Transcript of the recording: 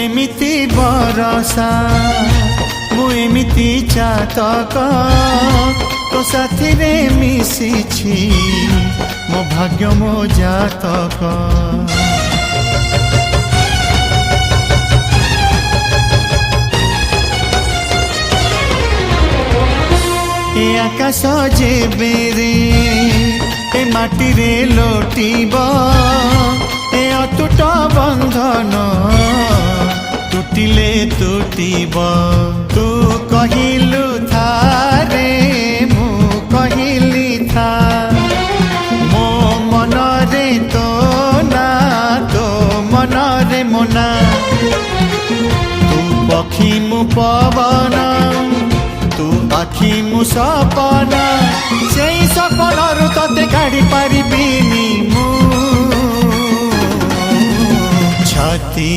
एमिति बरसा मु एमिति चातक तो साथी रे मिशिछि मो भाग्य मो जातक। ए आकाश जेबेरे ए माटी रे लोटिब ए अटूट बंधन टूटिले टूटिब। तू कहिलु था रे मु कहिली था मो मन रे तो ना तो मन रे मोना। तू पक्षी मु पवन तू आखि मु सपन से सपन तते काढ़ी पारिबिनी मु छाती।